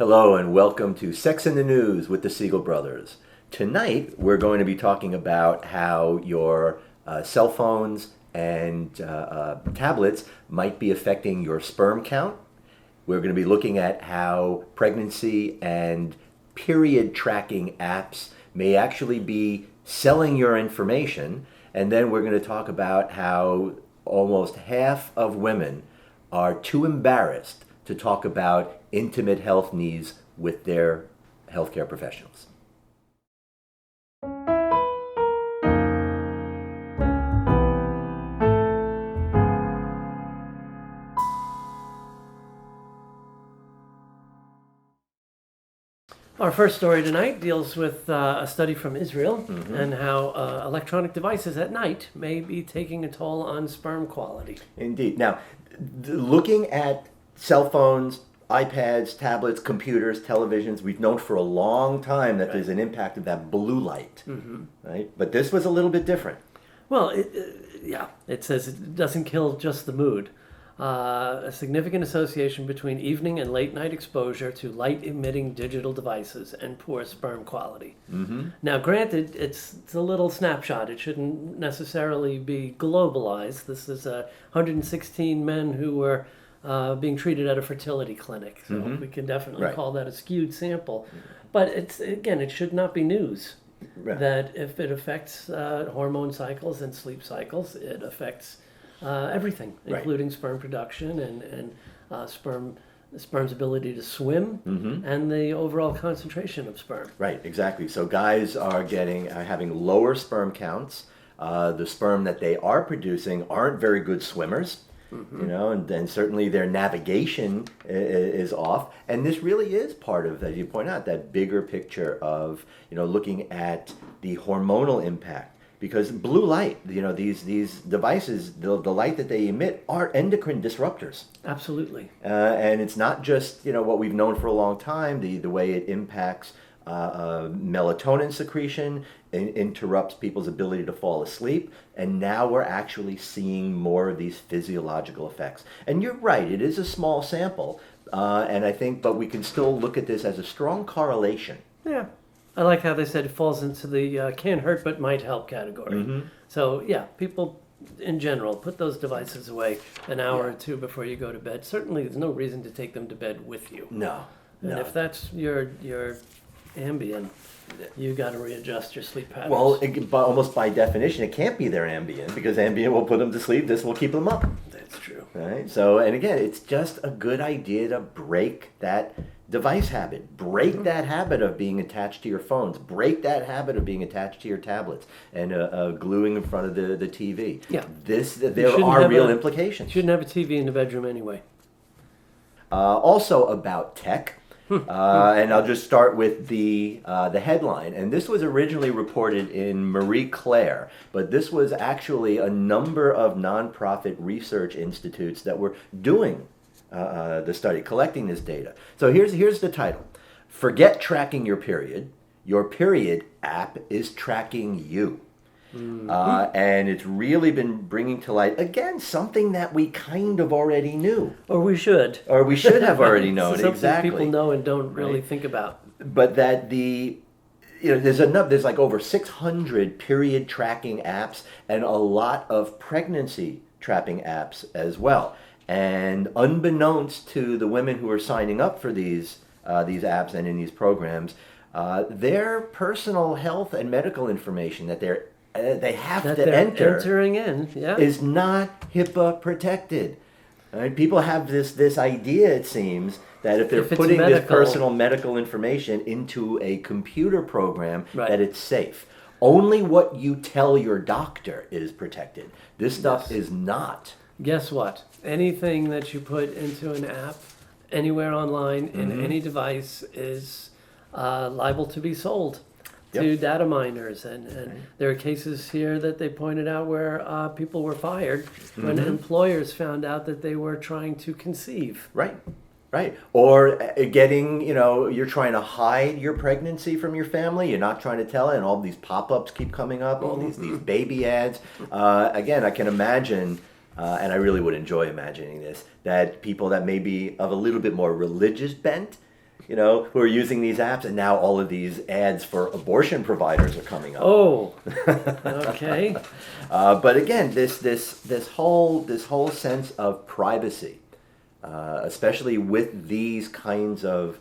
Hello and welcome to Sex in the News with the Siegel Brothers. Tonight we're going to be talking about how your cell phones and tablets might be affecting your sperm count. We're going to be looking at how pregnancy and period tracking apps may actually be selling your information. And then we're going to talk about how almost half of women are too embarrassed to talk about intimate health needs with their healthcare professionals. Our first story tonight deals with a study from Israel and how electronic devices at night may be taking a toll on sperm quality. Indeed. Now, looking at cell phones, iPads, tablets, computers, televisions, we've known for a long time that there's an impact of that blue light, right? But this was a little bit different. Well, it says it doesn't kill just the mood. A significant association between evening and late night exposure to light-emitting digital devices and poor sperm quality. Now, granted, it's a little snapshot. It shouldn't necessarily be globalized. This is 116 men who were being treated at a fertility clinic. So we can definitely call that a skewed sample. But it should not be news that if it affects hormone cycles and sleep cycles, it affects everything, including sperm production and sperm's ability to swim and the overall concentration of sperm. Right, exactly. So guys are having lower sperm counts. The sperm that they are producing aren't very good swimmers. And certainly their navigation is off. And this really is part of, as you point out, that bigger picture of, looking at the hormonal impact. Because blue light, these devices, the light that they emit are endocrine disruptors. Absolutely. And it's not just, what we've known for a long time, the way it impacts melatonin secretion, interrupts people's ability to fall asleep, and now we're actually seeing more of these physiological effects. And you're right, it is a small sample, and I think, but we can still look at this as a strong correlation. Yeah. I like how they said it falls into the can't hurt but might help category. So, people in general, put those devices away an hour or two before you go to bed. Certainly, there's no reason to take them to bed with you. No. And if that's your Ambien, you got to readjust your sleep patterns. Well, almost by definition, it can't be their Ambien, because Ambien will put them to sleep. This will keep them up. That's true. Right. So, and again, it's just a good idea to break that device habit. Break that habit of being attached to your phones. Break that habit of being attached to your tablets and gluing in front of the TV. Yeah. There are real implications. You shouldn't have a TV in the bedroom anyway. Also about tech. And I'll just start with the headline. And this was originally reported in Marie Claire, but this was actually a number of nonprofit research institutes that were doing the study, collecting this data. So here's the title. Forget tracking your period. Your period app is tracking you. And it's really been bringing to light, again, something that we kind of already knew. Or we should. Or we should have already known, something exactly. People know and don't really think about. But that there's like over 600 period tracking apps and a lot of pregnancy tracking apps as well. And unbeknownst to the women who are signing up for these apps and in these programs, their personal health and medical information that they have to entering in, is not HIPAA protected. Right? People have this idea, it seems, that if they're putting this personal medical information into a computer program, that it's safe. Only what you tell your doctor is protected. This stuff is not. Guess what? Anything that you put into an app, anywhere online, in any device, is liable to be sold to data miners. And there are cases here that they pointed out where people were fired when employers found out that they were trying to conceive. Right. Or getting, you're trying to hide your pregnancy from your family. You're not trying to tell it, and all these pop-ups keep coming up, all these baby ads. Again, I can imagine, and I really would enjoy imagining this, that people that may be of a little bit more religious bent who are using these apps, and now all of these ads for abortion providers are coming up. Oh, okay. But again, this whole sense of privacy, especially with these kinds of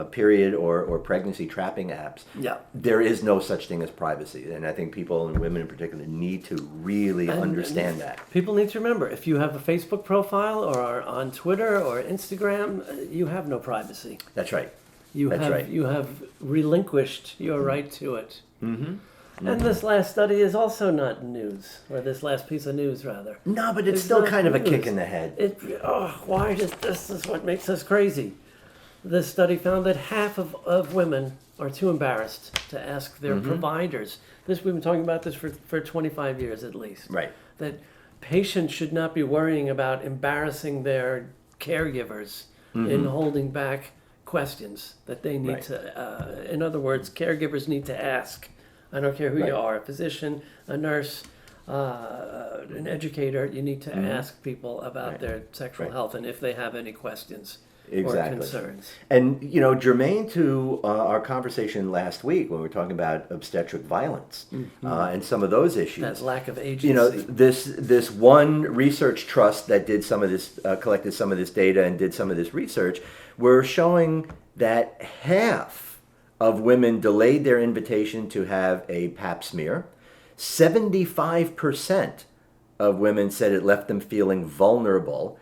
period or pregnancy trapping apps, Yeah. there is no such thing as privacy, and I think people, and women in particular, need to really understand that. People need to remember, if you have a Facebook profile or are on Twitter or Instagram, you have no privacy. That's right. You have relinquished your right to it. And this last study is also not news, or this last piece of news, rather. No, but it's still not kind of a news. kick in the head. Why does this is what makes us crazy. This study found that half of women are too embarrassed to ask their providers. We've been talking about this for 25 years at least. Right. That patients should not be worrying about embarrassing their caregivers in holding back questions that they need to. In other words, caregivers need to ask. I don't care who you are, a physician, a nurse, an educator, you need to ask people about their sexual health and if they have any questions or concerns. And, germane to our conversation last week when we were talking about obstetric violence and some of those issues. That lack of agency. This one research trust that did some of this, collected some of this data and did some of this research, were showing that half of women delayed their invitation to have a pap smear. 75% of women said it left them feeling vulnerable.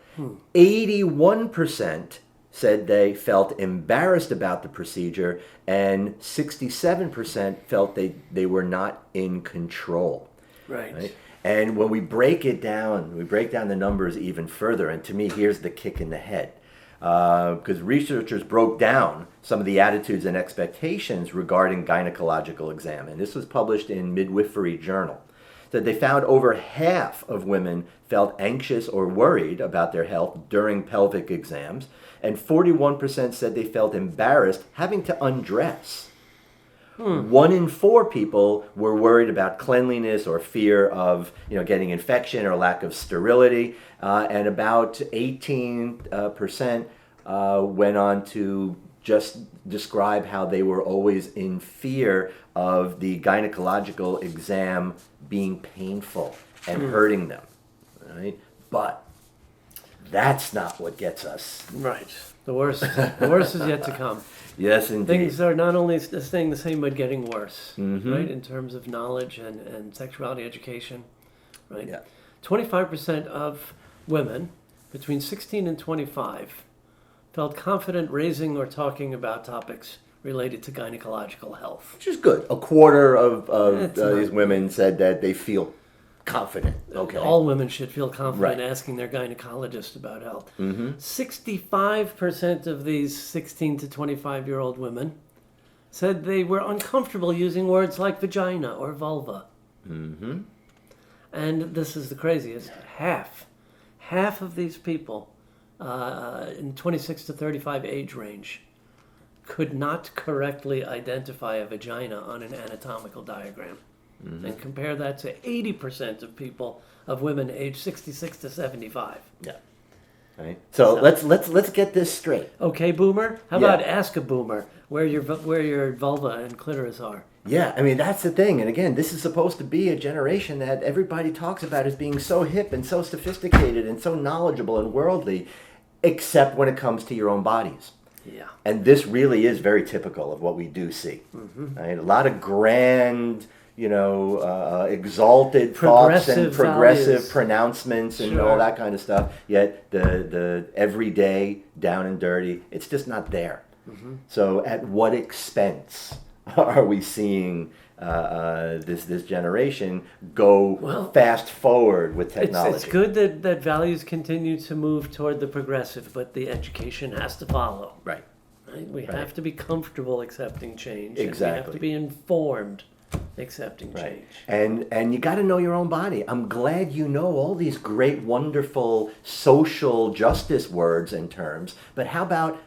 81% said they felt embarrassed about the procedure, and 67% felt they were not in control. Right. And when we break down the numbers even further, and to me, here's the kick in the head. Because researchers broke down some of the attitudes and expectations regarding gynecological exam. And this was published in Midwifery Journal. That they found over half of women felt anxious or worried about their health during pelvic exams, and 41% said they felt embarrassed having to undress. 1 in 4 people were worried about cleanliness or fear of getting infection or lack of sterility, and about 18% went on to just describe how they were always in fear of the gynecological exam being painful and hurting them. Right? But that's not what gets us. Right. The worst is yet to come. Yes, indeed. Things are not only staying the same, but getting worse, right, in terms of knowledge and sexuality education, right? Yeah. 25% of women between 16 and 25 felt confident raising or talking about topics related to gynecological health. Which is good. A quarter of these women said that they feel confident. Okay. All women should feel confident Right. asking their gynecologist about health. 65% of these 16 to 25-year-old women said they were uncomfortable using words like vagina or vulva. And this is the craziest. Half of these people in 26 to 35 age range could not correctly identify a vagina on an anatomical diagram. And compare that to 80% of people, of women aged 66 to 75. Yeah. Right. So let's get this straight. Okay, boomer. How about ask a boomer where your vulva and clitoris are? Yeah, I mean that's the thing. And again, this is supposed to be a generation that everybody talks about as being so hip and so sophisticated and so knowledgeable and worldly, except when it comes to your own bodies. Yeah. And this really is very typical of what we do see. Right? A lot of grand, exalted thoughts and progressive values. Pronouncements and Sure. all that kind of stuff. Yet the everyday down and dirty, it's just not there. So at what expense are we seeing this generation go fast forward with technology? It's good that values continue to move toward the progressive, but the education has to follow. Right. We have to be comfortable accepting change. Exactly. And we have to be informed accepting change. And you got to know your own body. I'm glad you know all these great, wonderful social justice words and terms, but how about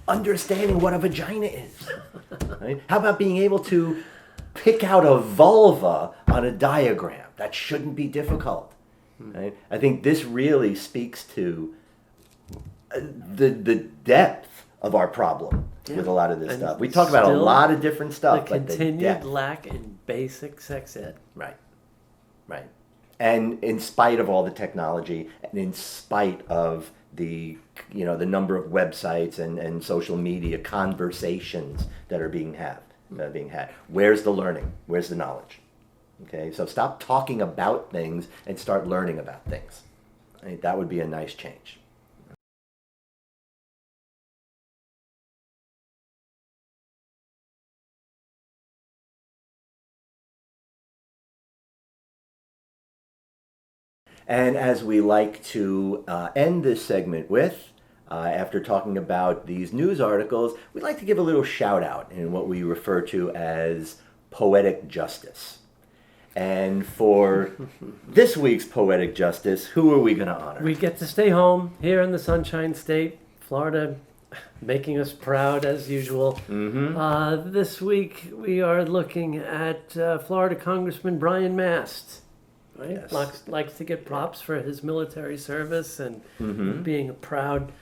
understanding what a vagina is? Right? How about being able to pick out a vulva on a diagram? That shouldn't be difficult. Right? I think this really speaks to the depth of our problem with a lot of this And stuff. We talk about a still lot of different stuff, The but the continued depth. lack in basic sex ed. Right. Right. And in spite of all the technology, and in spite of the the number of websites and social media conversations that are being had, where's the learning? Where's the knowledge? Okay, so stop talking about things and start learning about things. I think that would be a nice change. And as we like to end this segment with, after talking about these news articles, we'd like to give a little shout out in what we refer to as Poetic Justice. And for this week's Poetic Justice, who are we going to honor? We get to stay home here in the Sunshine State, Florida, making us proud as usual. This week we are looking at Florida Congressman Brian Mast. Right? Yes. Likes to get props for his military service and being a proud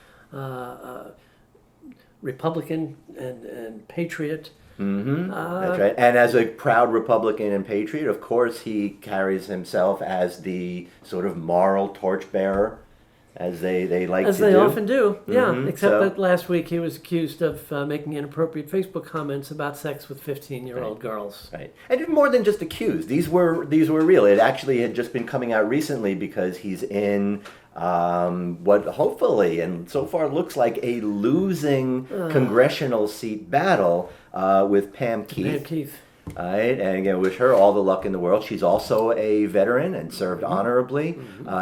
Republican and patriot. That's right. And as a proud Republican and patriot, of course, he carries himself as the sort of moral torchbearer, as they like to do. As they often do, yeah. Except So- that last week he was accused of making inappropriate Facebook comments about sex with 15-year-old girls. Right. And more than just accused. These were real. It actually had just been coming out recently because he's in what hopefully and so far looks like a losing congressional seat battle with Pam Keith. Pam Keith. Right, and again, wish her all the luck in the world. She's also a veteran and served honorably.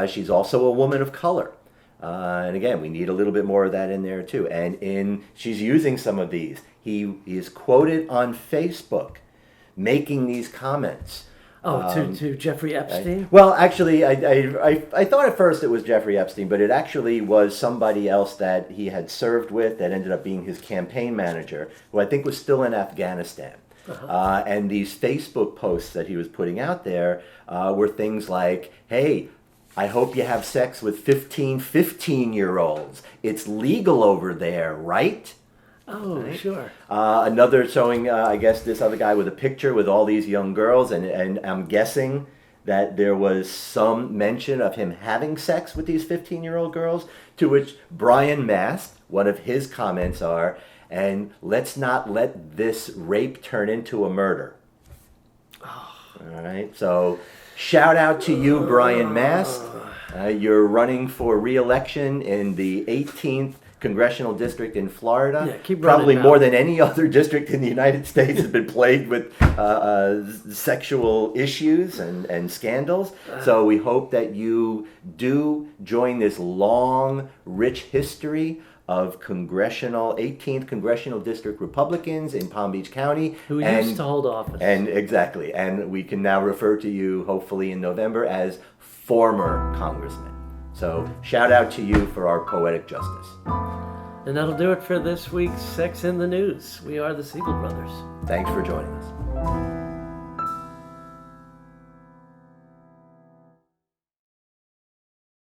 She's also a woman of color. And again, we need a little bit more of that in there too. And she's using some of these. He is quoted on Facebook making these comments. To Jeffrey Epstein? Well, actually, I thought at first it was Jeffrey Epstein, but it actually was somebody else that he had served with that ended up being his campaign manager, who I think was still in Afghanistan. And these Facebook posts that he was putting out there were things like, hey, I hope you have sex with 15-year-olds. It's legal over there, right? Oh, right? Sure. Another showing, I guess, this other guy with a picture with all these young girls, and I'm guessing that there was some mention of him having sex with these 15-year-old girls, to which Brian Mast, one of his comments are, and let's not let this rape turn into a murder. All right, so shout out to you, Brian Mast. You're running for re-election in the 18th Congressional District in Florida. Yeah, keep Probably running, more pal. than any other district in the United States has been plagued with sexual issues and scandals. So we hope that you do join this long, rich history of 18th Congressional District Republicans in Palm Beach County. Who used to hold office. And exactly. And we can now refer to you, hopefully in November, as former congressman. So shout out to you for our Poetic Justice. And that'll do it for this week's Sex in the News. We are the Siegel Brothers. Thanks for joining us.